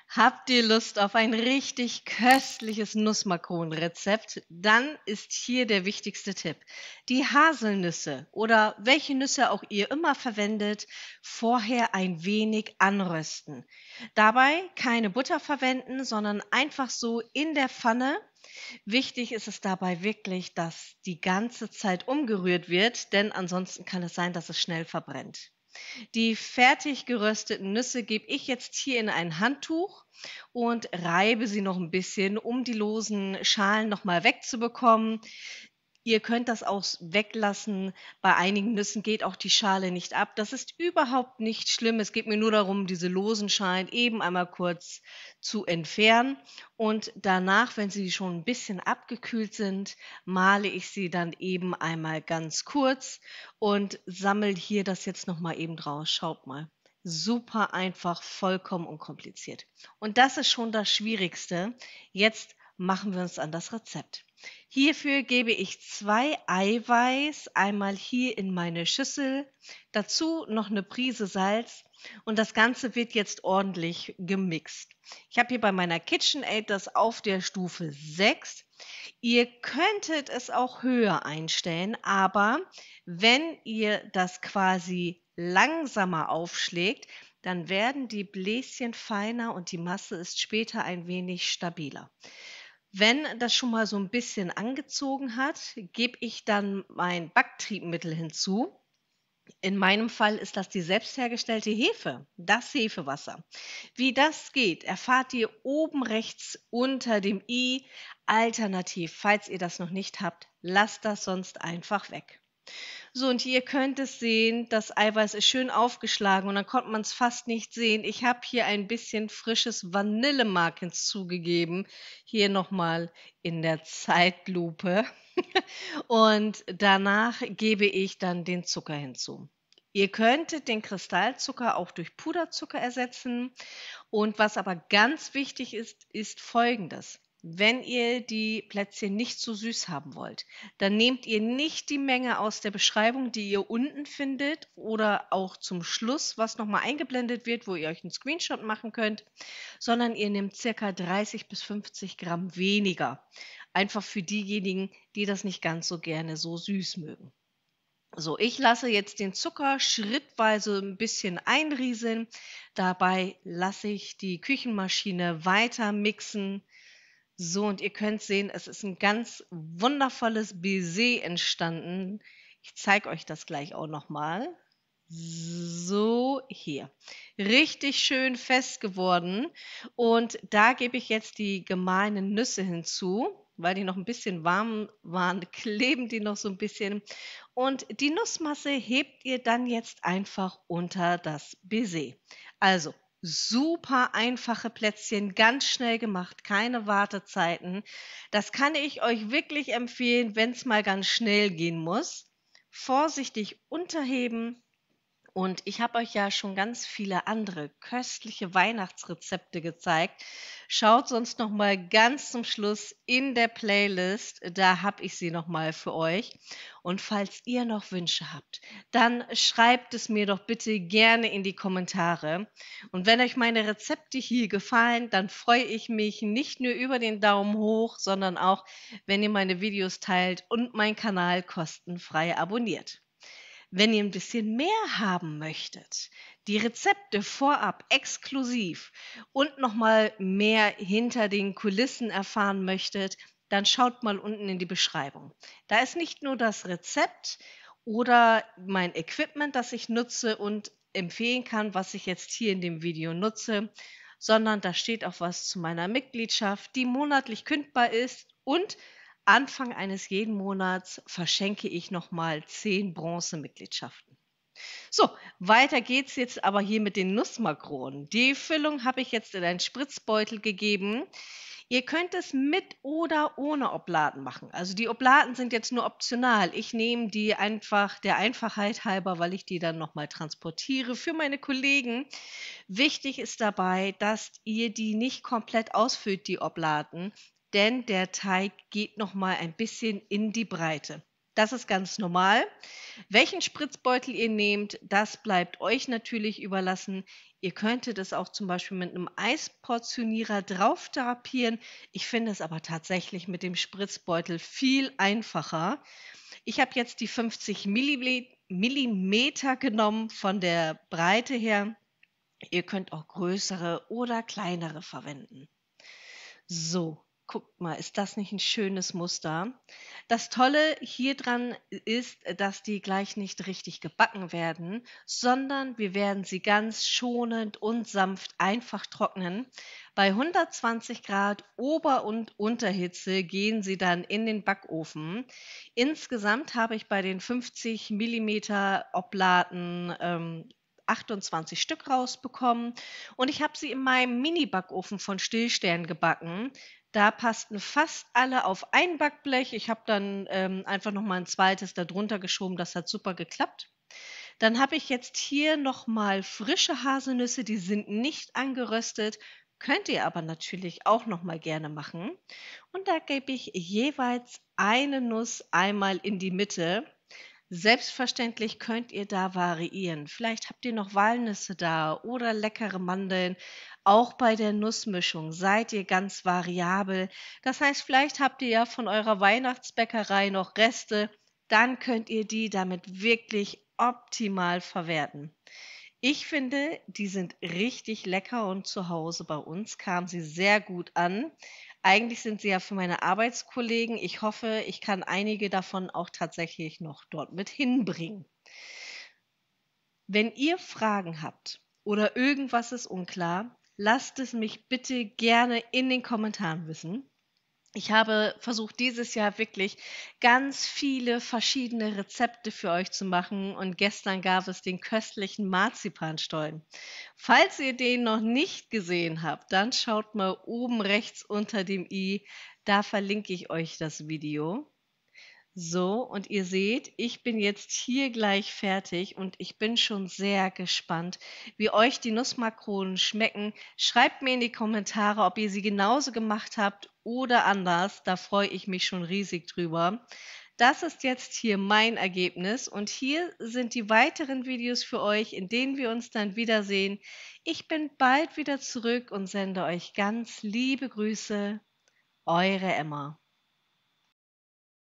Habt ihr Lust auf ein richtig köstliches Nussmakronenrezept? Dann ist hier der wichtigste Tipp. Die Haselnüsse oder welche Nüsse auch ihr immer verwendet, vorher ein wenig anrösten. Dabei keine Butter verwenden, sondern einfach so in der Pfanne. Wichtig ist es dabei wirklich, dass die ganze Zeit umgerührt wird, denn ansonsten kann es sein, dass es schnell verbrennt. Die fertig gerösteten Nüsse gebe ich jetzt hier in ein Handtuch und reibe sie noch ein bisschen, um die losen Schalen noch mal wegzubekommen. Ihr könnt das auch weglassen. Bei einigen Nüssen geht auch die Schale nicht ab. Das ist überhaupt nicht schlimm. Es geht mir nur darum, diese losen Schalen eben einmal kurz zu entfernen. Und danach, wenn sie schon ein bisschen abgekühlt sind, male ich sie dann eben einmal ganz kurz und sammle hier das jetzt noch mal eben draus. Schaut mal. Super einfach, vollkommen unkompliziert. Und das ist schon das Schwierigste. Jetzt machen wir uns an das Rezept. Hierfür gebe ich 2 Eiweiß einmal hier in meine Schüssel, dazu noch eine Prise Salz und das Ganze wird jetzt ordentlich gemixt. Ich habe hier bei meiner KitchenAid das auf der Stufe 6. Ihr könntet es auch höher einstellen, aber wenn ihr das quasi langsamer aufschlägt, dann werden die Bläschen feiner und die Masse ist später ein wenig stabiler. Wenn das schon mal so ein bisschen angezogen hat, gebe ich dann mein Backtriebmittel hinzu. In meinem Fall ist das die selbst hergestellte Hefe, das Hefewasser. Wie das geht, erfahrt ihr oben rechts unter dem i. Alternativ, falls ihr das noch nicht habt, lasst das sonst einfach weg. So, und ihr könnt es sehen, das Eiweiß ist schön aufgeschlagen und dann konnte man es fast nicht sehen. Ich habe hier ein bisschen frisches Vanillemark hinzugegeben, hier noch mal in der Zeitlupe. Und danach gebe ich dann den Zucker hinzu. Ihr könntet den Kristallzucker auch durch Puderzucker ersetzen. Und was aber ganz wichtig ist, ist Folgendes. Wenn ihr die Plätzchen nicht so süß haben wollt, dann nehmt ihr nicht die Menge aus der Beschreibung, die ihr unten findet oder auch zum Schluss, was nochmal eingeblendet wird, wo ihr euch einen Screenshot machen könnt, sondern ihr nehmt circa 30 bis 50 Gramm weniger. Einfach für diejenigen, die das nicht ganz so gerne so süß mögen. So, ich lasse jetzt den Zucker schrittweise ein bisschen einrieseln. Dabei lasse ich die Küchenmaschine weiter mixen. So, und ihr könnt sehen, es ist ein ganz wundervolles Baiser entstanden. Ich zeige euch das gleich auch noch mal. So, hier. Richtig schön fest geworden. Und da gebe ich jetzt die gemahlenen Nüsse hinzu, weil die noch ein bisschen warm waren, kleben die noch so ein bisschen. Und die Nussmasse hebt ihr dann jetzt einfach unter das Baiser. Also, super einfache Plätzchen, ganz schnell gemacht, keine Wartezeiten. Das kann ich euch wirklich empfehlen, wenn es mal ganz schnell gehen muss. Vorsichtig unterheben. Und ich habe euch ja schon ganz viele andere köstliche Weihnachtsrezepte gezeigt. Schaut sonst noch mal ganz zum Schluss in der Playlist, da habe ich sie noch mal für euch. Und falls ihr noch Wünsche habt, dann schreibt es mir doch bitte gerne in die Kommentare. Und wenn euch meine Rezepte hier gefallen, dann freue ich mich nicht nur über den Daumen hoch, sondern auch, wenn ihr meine Videos teilt und meinen Kanal kostenfrei abonniert. Wenn ihr ein bisschen mehr haben möchtet, die Rezepte vorab exklusiv und noch mal mehr hinter den Kulissen erfahren möchtet, dann schaut mal unten in die Beschreibung. Da ist nicht nur das Rezept oder mein Equipment, das ich nutze und empfehlen kann, was ich jetzt hier in dem Video nutze, sondern da steht auch was zu meiner Mitgliedschaft, die monatlich kündbar ist und Anfang eines jeden Monats verschenke ich noch mal 10 Bronzemitgliedschaften. So, weiter geht's jetzt aber hier mit den Nussmakronen. Die Füllung habe ich jetzt in einen Spritzbeutel gegeben. Ihr könnt es mit oder ohne Oblaten machen. Also die Oblaten sind jetzt nur optional. Ich nehme die einfach der Einfachheit halber, weil ich die dann noch mal transportiere für meine Kollegen. Wichtig ist dabei, dass ihr die nicht komplett ausfüllt, die Oblaten, denn der Teig geht noch mal ein bisschen in die Breite. Das ist ganz normal. Welchen Spritzbeutel ihr nehmt, das bleibt euch natürlich überlassen. Ihr könntet es auch zum Beispiel mit einem Eisportionierer drauf drapieren. Ich finde es aber tatsächlich mit dem Spritzbeutel viel einfacher. Ich habe jetzt die 50 Millimeter genommen von der Breite her. Ihr könnt auch größere oder kleinere verwenden. So, guckt mal, ist das nicht ein schönes Muster? Das Tolle hier dran ist, dass die gleich nicht richtig gebacken werden, sondern wir werden sie ganz schonend und sanft einfach trocknen. Bei 120 Grad Ober- und Unterhitze gehen sie dann in den Backofen. Insgesamt habe ich bei den 50 Millimeter Oblaten 28 Stück rausbekommen und ich habe sie in meinem Mini-Backofen von Stillstern gebacken. Da passten fast alle auf ein Backblech. Ich habe dann einfach noch mal ein zweites da drunter geschoben. Das hat super geklappt. Dann habe ich jetzt hier noch mal frische Haselnüsse, die sind nicht angeröstet, könnt ihr aber natürlich auch noch mal gerne machen. Und da gebe ich jeweils eine Nuss einmal in die Mitte. Selbstverständlich könnt ihr da variieren. Vielleicht habt ihr noch Walnüsse da oder leckere Mandeln. Auch bei der Nussmischung seid ihr ganz variabel. Das heißt, vielleicht habt ihr ja von eurer Weihnachtsbäckerei noch Reste. Dann könnt ihr die damit wirklich optimal verwerten. Ich finde, die sind richtig lecker und zu Hause bei uns kamen sie sehr gut an. Eigentlich sind sie ja für meine Arbeitskollegen. Ich hoffe, ich kann einige davon auch tatsächlich noch dort mit hinbringen. Wenn ihr Fragen habt oder irgendwas ist unklar, lasst es mich bitte gerne in den Kommentaren wissen. Ich habe versucht, dieses Jahr wirklich ganz viele verschiedene Rezepte für euch zu machen und gestern gab es den köstlichen Marzipanstollen. Falls ihr den noch nicht gesehen habt, dann schaut mal oben rechts unter dem i, da verlinke ich euch das Video. So, und ihr seht, ich bin jetzt hier gleich fertig und ich bin schon sehr gespannt, wie euch die Nussmakronen schmecken. Schreibt mir in die Kommentare, ob ihr sie genauso gemacht habt oder anders. Da freue ich mich schon riesig drüber. Das ist jetzt hier mein Ergebnis und hier sind die weiteren Videos für euch, in denen wir uns dann wiedersehen. Ich bin bald wieder zurück und sende euch ganz liebe Grüße. Eure Emma.